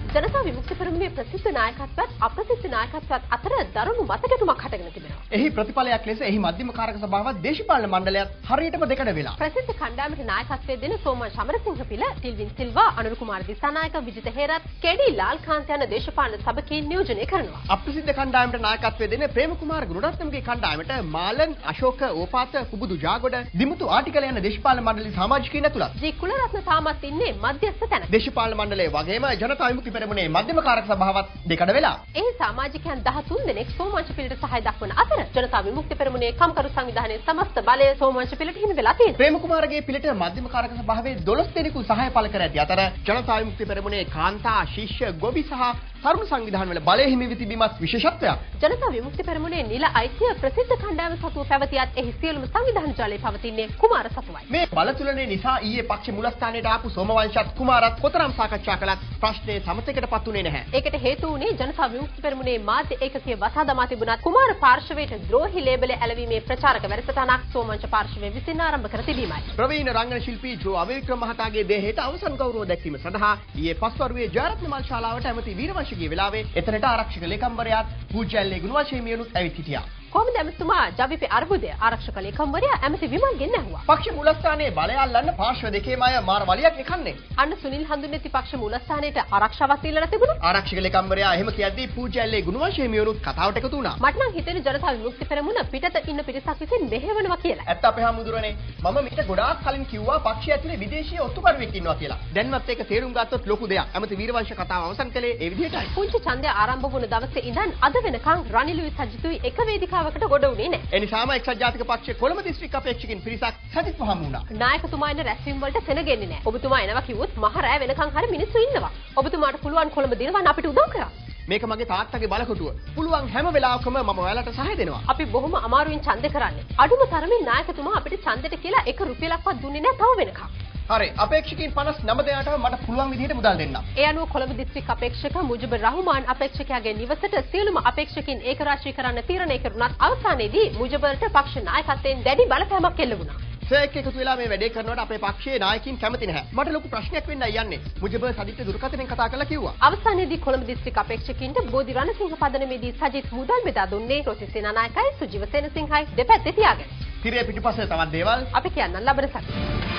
ජනතා විමුක්ති පෙරමුණේ ප්‍රසිද්ධ නායකත්වයත් අප්‍රසිද්ධ නායකත්වයත් අතර දරුණු මතගැටුමක් හටගෙන තිබෙනවා. එහි ප්‍රතිඵලයක් ලෙස එහි මධ්‍යම කාරක සභාවත් දේශපාලන මණ්ඩලයත් හරියටම දෙකඩ වෙලා. ප්‍රසිද්ධ කණ්ඩායමට නායකත්වය දෙන සෝමන් සමරසිංහ පිළ, ටිල්වින් සිල්වා, අනුර කුමාර දිසානායක, විජිත හේරත්, කෙඩි ලාල්කාන්ත යන දේශපාලන සභකීන් නියෝජනය කරනවා. අප්‍රසිද්ධ කණ්ඩායමට නායකත්වය දෙන ප්‍රේමකුමාර ගුණරත්නම්ගේ කණ්ඩායමට මාලන්, අශෝක ඕපාත, කුබුදු ජාගොඩ, දිමුතු ආටිකල යන දේශපාලන මණ්ඩලයේ සමාජිකයින් ඇතුළත්. ජී කුලරත්න තාමත් ඉන්නේ මධ්‍යස්ථ තැන. දේශපාලන මණ්ඩලයේ වගේම ජනතා විමුක්ති පෙරමුණේ මධ්‍යම කාරක සභාවත් දෙකඩ වෙලා. එහි සමාජිකයන් 13 දෙනෙක් සෝමවංශ පිළට සහාය දක්වන අතර ජනතා විමුක්ති පෙරමුණේ කම්කරු සංවිධානයේ සමස්ත බලය සෝමවංශ පිළට හිමි වෙලා තියෙනවා. ප්‍රේමකුමාරගේ පිළට මධ්‍යම කාරක සභාවේ 12 දෙනෙකු සහාය පළ කර ඇති අතර ජනතා විමුක්ති පෙරමුණේ කාන්තා, ශිෂ්‍ය, ගොවි සහ තරුණ සංවිධාන වල බලය හිමි වී තිබීමත් විශේෂත්වයක්. ජනතා විමුක්ති පෙරමුණේ නිල අයිතිය ප්‍රසිද්ධ කණ්ඩායම සතුව පැවතියත් එහි සියලුම සංවිධාන ජාලයේ පවතින්නේ කුමාර සතුවයි. මේ බලතුලනේ නිසා ඊයේ පක්ෂ මුලස්ථානයට ආපු සෝමවංශත් කුමාරත් කොතරම් සාකච්ඡා කළත් ප්‍රශ්නේ සමතයකටපත් උනේ නැහැ. ඒකට හේතු වුණේ ජනතා විමුක්ති පෙරමුණේ මාධ්‍ය ඒකකයේ වසා දමා තිබුණත් කුමාර පාර්ශවයට ද්‍රෝහි ලේබල ඇලවීමේ ප්‍රචාරක වැඩසටහනක් සෝමවංශ පාර්ශවයේ විසින් ආරම්භ කර තිබීමයි. ප්‍රවීණ රංගන ශිල්පී ජෝ අවික්‍රම මහතාගේ දේහයට අවසන් ගෞරව දැක්වීම සඳහා ඊයේ පස්වරුවේ ජයරත්න මල් ශාලාවට ඇමති වීරවංශගේ වෙලාවේ එතනට ආරක්ෂක ලේකම්වරයාත් පූජ්‍යල්ලේ ගුණවංශ හිමියනුත් ඇවිත් හිටියා. කොහොමද ඇමතුමා ජවිපේ අර්බුදය ආරක්ෂක ලේකම්වරයා ඇමති විමල්ගෙන් ඇහුවා. පක්ෂ මූලස්ථානයේ බලය අල්ලන්න පාර්ශ්ව දෙකේම අය මාර වලියක් නිකන්නේ. අන්න සුනිල් හඳුන්නේති පක්ෂ මූලස්ථානයට ආරක්ෂාවක් දීලා තිබුණා. ආරක්ෂක ලේකම්වරයා එහෙම කියද්දී පූජ්‍යල්ලේ ගුණවංශ හිමියනුත් කතාවට එකතු වුණා. මට නම් හිතෙන්නේ ජනතා විමුක්ති පෙරමුණ පිටත ඉන්න පිරිසක් විසින් මෙහෙවනවා කියලා. ඇත්ත අපේ හැමදුරනේ මම මීට ගොඩාක් කලින් කිව්වා පක්ෂය ඇතුලේ විදේශීය ඔත්තුකරුවෙක් ඉන්නවා කියලා. දැන්වත් ඒක තේරුම් ගත්තොත් ලොකු දෙයක්. ඇමති වීරවංශ කතාව අවසන් කළේ ඒ විදිහටයි. පුංචි ඡන්දය ආරම්භ වුණ දවසේ ඉඳන් අද වෙනකන් රනිලුයි සජිතුයි එක වේදිකාවකට ගොඩ වුණේ නැහැ. එනිසාම එක්සත් ජාතික පක්ෂයේ කොළඹ දිස්ත්‍රික් අපේක්ෂකින් පිරිසක් සජිත්ව හමු වුණා. නායකතුමා ඉන්න රැස්වීම වලට සෙනගෙන්නේ නැහැ. ඔබතුමා එනවා කිව්වොත් මහ රෑ වෙනකන් හරි මිනිස්සු ඉන්නවා. ඔබතුමාට පුළුවන් කොළඹ දිනවන්න අපිට උදව් කරන්න. මේක මගේ තාත්තගේ බලකොටුව. පුළුවන් හැම වෙලාවකම මම ඔයාලට සහාය දෙනවා. අපි බොහොම අමාරුවෙන් ඡන්ද කරන්නේ. අඩුම තරමින් නායකතුමා අපිට ඡන්දෙට කියලා 1 රුපියලක්වත් දුන්නේ නැහැ තව වෙනකන්. හරි අපේක්ෂකයන් 59 දෙනාටම මට පුළුවන් විදිහට මුදල් දෙන්න. ඒ අනුව කොළඹ දිස්ත්‍රික් අපේක්ෂක මුජිබුර් රහමාන් අපේක්ෂකයාගේ නිවසට සියලුම අපේක්ෂකයන් ඒකරාශී කරන්න තීරණය කරුණත් අවසානයේදී මුජිබුර්ට පක්ෂ නායකත්වයෙන් දැඩි බලපෑමක් එල්ල වුණා. සේක් එකතු වෙලා මේ වැඩේ කරනකොට අපේ පක්ෂයේ නායකින් කැමති නැහැ. මට ලොකු ප්‍රශ්නයක් වෙන්නයි යන්නේ. මුජිබුර් සජිත් දුරකථනයෙන් කතා කරලා කිව්වා. අවසානයේදී කොළඹ දිස්ත්‍රික් අපේක්ෂකින්ට බෝධි රණසිංහ පදනමේදී සජිත් මුදල් බෙදා දුන්නේ රොසි සේනානායකයි සුජීව සේනසිංහයි දෙපැත්තේ තියාගෙන. තිරේ පිටිපස්සේ තවත් දේවල් අපි කියන්න ලබන සැක.